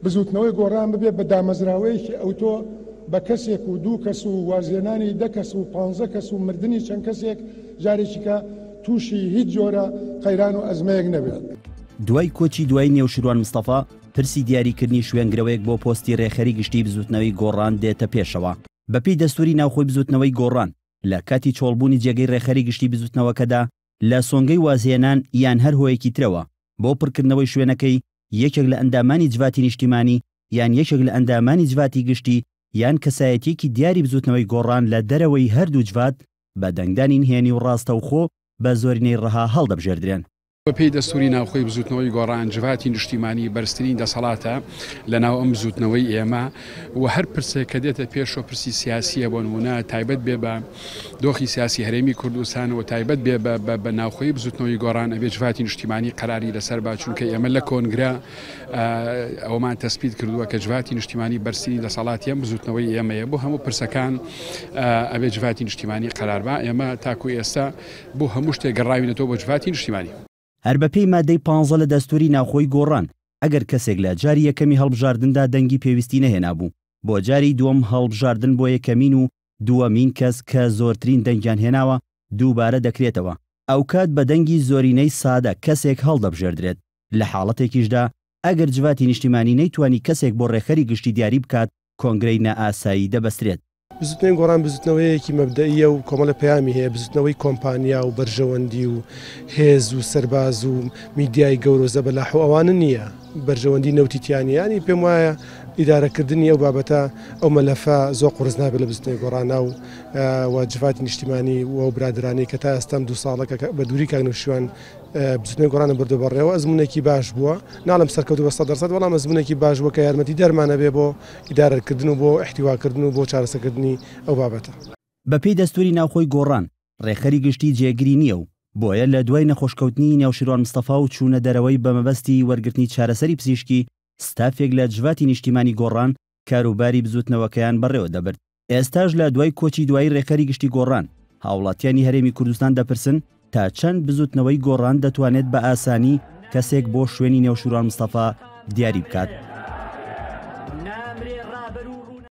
بزوتنەوەی گۆڕان ببێت بە دامەزراوەیەکی ئەوتۆ بە کەسێک و دوو کەس و وازێنانی 10 کەس و 15 کەس و مردنی چەند کەسێک جارێکی کە تووشی هیچ جۆرە قەیران و ئەزمەیەک نەبێت. دوای کۆچی دوای نێوشیروان مستەفا پرسی دیاریکردنی شوێنگرەوەیەک بۆ پۆستی ڕێخەری گشتی بزوتنەوەی گۆڕان دێتە پێشەوە. بەپێی دەستوری ناوخۆی بزوتنەوەی گۆڕان لە کاتی چۆڵبوونی جێگەی ڕێخەری گشتی بزوتنەوەکەدا لە سۆنگەی وازێنان یان هەر هۆیەکی ترەوە بۆ پڕکردنەوەی شوێنەکەی یەکێک لە ئەندامانی جواتی نیشتیمانی یان یەکێک لە ئەندامانی جواتی گشتی یان کەسایەتیەکی دیاری بزوتنەوەی گۆڕان لە دەرەوەی هەردوو جوات بە دەنگدانی نهێنی و ڕاستەوخۆ بە زۆرینەی ڕەها هەڵدەبژێردرێن. بەپێی دەستوری ناوخۆی بزوتنەوەی گۆڕان جواتی نیشتیمانی بەرزترین دەسەڵاتە لە ناو ئەم بزوتنەوەی ئێمە و هەر پرسێک کە دێتە پێشەوە پرسی سیاسیە بۆ نمونە تایبەت بێ بە دۆخی سیاسی هەرێمی کوردستان و تایبەت بێ بە ناوخۆی بزوتنەوەی گۆڕان ئەبێ جواتی نیشتیمانی قەراری لەسەر با چونکە ئێمە لە کۆنگرە ئەومان تەسبیت کردووە کە جواتی نیشتیمانی بەرزترین دەسەڵاتی ئەم بزوتنەوەی ئێمەیە بۆ هەموو پرسەکان ئەبێ جواتی نیشتیمانی قەرار با ئێمە تاکو ئێستا بۆ هەموو شتێک گەڕاوینەوە بۆ جواتی نیشتیمانی. هەر بەپێی مادەی 15 لە دەستوری ناوخۆی گۆڕان ئەگەر کەسێک لە جاری یەکەمی هەڵبژاردندا دەنگی پێویستی نەهێنا بوو بۆ جاری دووەم هەڵبژاردن بۆ یەکەمین و دووەمین کەس کە زۆرترین دەنگیان هێناوە دووبارە دەکرێتەوە. ئەو کات بە دەنگی زۆرینەی سادە کەسێک هەڵدەبژێردرێت. لە حاڵەتێکیشدا ئەگەر جواتی نیشتیمانی نەیتوانی کەسێک بۆ ڕێخەری گشتی دیاری بکات کۆنگرەی نائاسایی دەبەسترێت. بزوتنەوەی گۆڕان بزوتنەوەیەکی مەبدەئیە و کۆمەڵە پەیامی هەیە، بزوتنەوەی کۆمپانیا و بەرژەوەندی و هێز و سەرباز و میدیای گەورە زەبەلاح و ئەوانە نییە، بەرژەوەندی نەوتیتیانیانی پێم وایە ئیدارەکردنی ئەو بابەتە ئەو مەلەفە زۆر قورس نابێت لە بزوتنەوەی گۆڕانە و واجباتی نیشتیمانی و برادرانی کە تا ئێستام 2 ساڵەکە بە دووری کاکنوشیوان بزوتنەوەی گۆڕانە بردو بەڕێوە ئەزمونێکی باش بووە، ناڵم سەرکەوتو بە 100%، بەڵام ئەزمونێکی باش بووە کە یارمەتی دەرمانە بێ بۆ ئیدارەکردن و بۆ احتیواکردن و بۆ چارەسەرکردنی ئەو بابەتە. بەپێی دەستوری ناوخۆی گۆڕان ڕێخەری گشتی جێگیری نییە و بۆیە لە دوای نەخۆشکەوتنی نێوشیروان مستەفا و چوونە دەرەوەی بە مەبەستی وەرگرتنی چارەسەری پزیشکی ستافێک لە جواتی نیشتیمانی گۆڕان کاروباری بزوتنەوەکەیان بەڕێوە دەبرد. ئێستاش لە دوای کۆچی دوای ڕێخەری گشتی گۆڕان هاوڵاتیانی هەرێمی کوردستان دەپرسن تا چەند بزوتنەوەی گۆڕان دەتوانێت بە ئاسانی کەسێک بۆ شوێنی نێوشیروان مستەفا دیاری بکات.